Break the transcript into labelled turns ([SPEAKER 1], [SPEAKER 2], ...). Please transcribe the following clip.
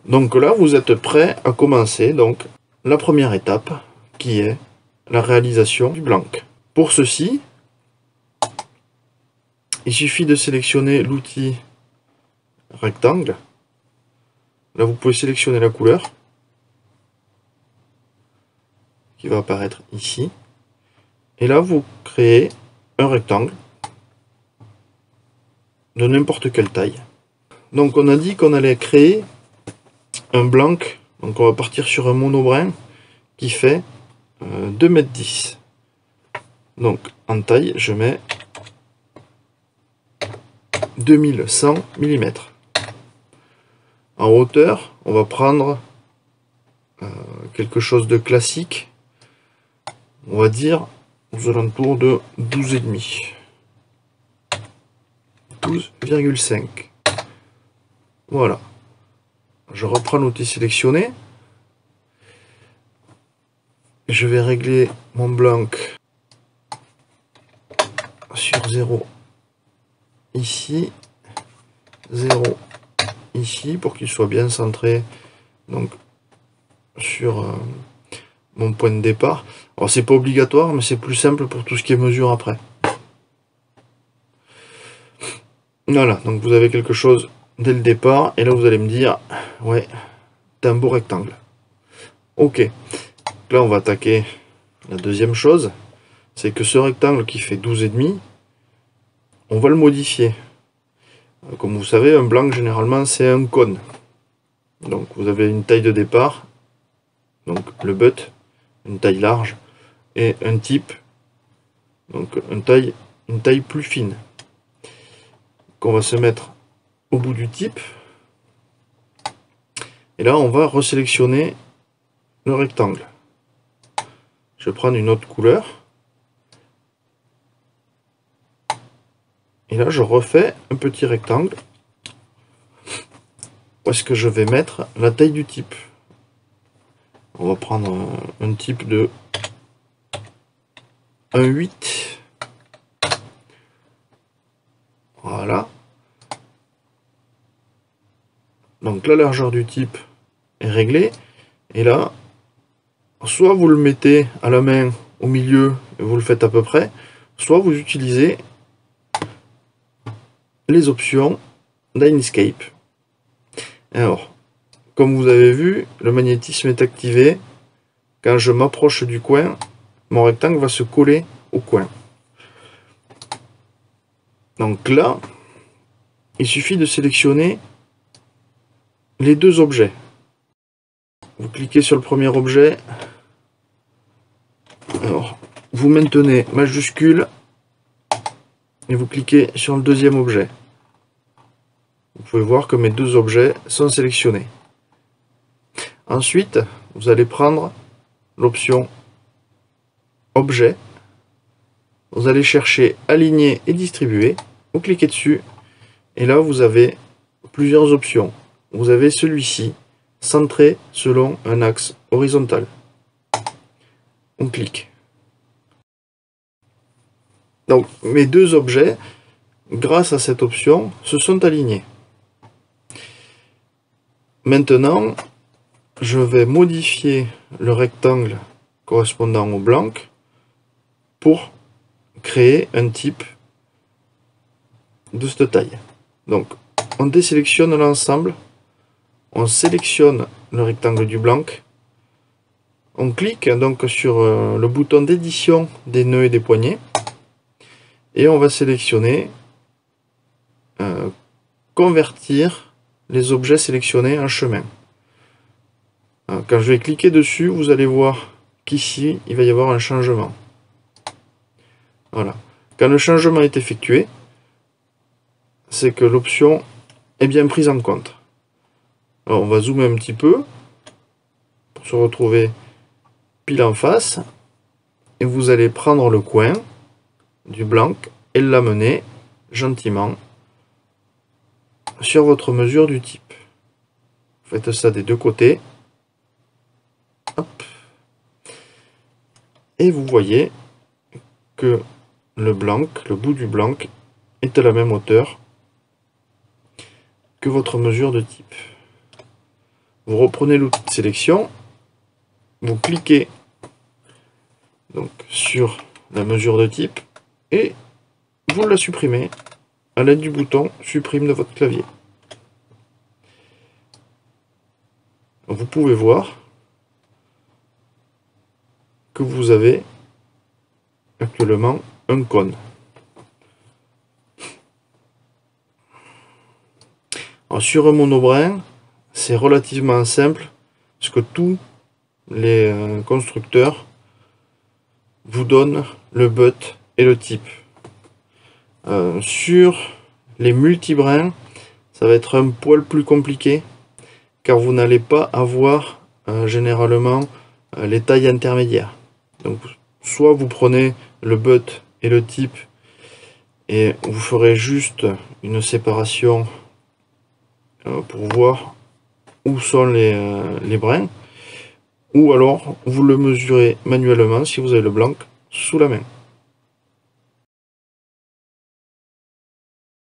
[SPEAKER 1] Donc là, vous êtes prêt à commencer donc la première étape qui est la réalisation du blanc. Pour ceci, il suffit de sélectionner l'outil rectangle. Là, vous pouvez sélectionner la couleur qui va apparaître ici. Et là, vous créez un rectangle de n'importe quelle taille. Donc, on a dit qu'on allait créer un blanc. Donc, on va partir sur un monobrin qui fait 2,10 m. Donc, en taille, je mets 2100 mm. En hauteur, on va prendre quelque chose de classique. On va dire aux alentours de 12,5. 12,5. Voilà. Je reprends l'outil sélectionné. Je vais régler mon blanc sur 0 ici, 0 ici, pour qu'il soit bien centré donc sur mon point de départ. Alors c'est pas obligatoire, mais c'est plus simple pour tout ce qui est mesure après. Voilà, donc vous avez quelque chose dès le départ, et là vous allez me dire, ouais, t'as un beau rectangle. Ok, là on va attaquer la deuxième chose, c'est que ce rectangle qui fait 12,5, on va le modifier. Comme vous savez, un blanc généralement c'est un cône. Donc vous avez une taille de départ, donc le butt, une taille large, et un type, donc une taille plus fine. Qu'on va se mettre au bout du type. Et là, on va resélectionner le rectangle. Je vais prendre une autre couleur. Et là, je refais un petit rectangle. Où est-ce que je vais mettre la taille du type? On va prendre un type de 1,8. Voilà. Donc la largeur du type est réglée. Et là, soit vous le mettez à la main au milieu et vous le faites à peu près, soit vous utilisez les options d'Inkscape. Alors, comme vous avez vu, le magnétisme est activé. Quand je m'approche du coin, mon rectangle va se coller au coin. Donc là, il suffit de sélectionner les deux objets. Vous cliquez sur le premier objet. Alors, vous maintenez majuscule et vous cliquez sur le deuxième objet. Vous pouvez voir que mes deux objets sont sélectionnés. Ensuite, vous allez prendre l'option objet. Vous allez chercher aligner et distribuer. Vous cliquez dessus et là vous avez plusieurs options. Vous avez celui-ci, centré selon un axe horizontal. On clique. Donc mes deux objets, grâce à cette option, se sont alignés. Maintenant, je vais modifier le rectangle correspondant au blanc pour créer un type de cette taille. Donc, on désélectionne l'ensemble, on sélectionne le rectangle du blanc, on clique donc sur le bouton d'édition des nœuds et des poignées, et on va sélectionner convertir les objets sélectionnés en chemin. Quand je vais cliquer dessus, vous allez voir qu'ici, il va y avoir un changement. Voilà. Quand le changement est effectué, c'est que l'option est bien prise en compte. Alors, on va zoomer un petit peu pour se retrouver pile en face. Et vous allez prendre le coin du blanc et l'amener gentiment sur votre mesure du type. Faites ça des deux côtés. Hop. Et vous voyez que le blanc, le bout du blanc, est à la même hauteur que votre mesure de type. vous reprenez l'outil de sélection, vous cliquez donc sur la mesure de type et vous la supprimez à l'aide du bouton supprime de votre clavier. Vous pouvez voir que vous avez actuellement un cône. Alors, sur un monobrin, c'est relativement simple parce que tous les constructeurs vous donnent le butt et le type. Sur les multibrins, ça va être un poil plus compliqué car vous n'allez pas avoir généralement les tailles intermédiaires. Donc soit vous prenez le butt et le type et vous ferez juste une séparation pour voir où sont les brins, ou alors vous le mesurez manuellement si vous avez le blanc sous la main.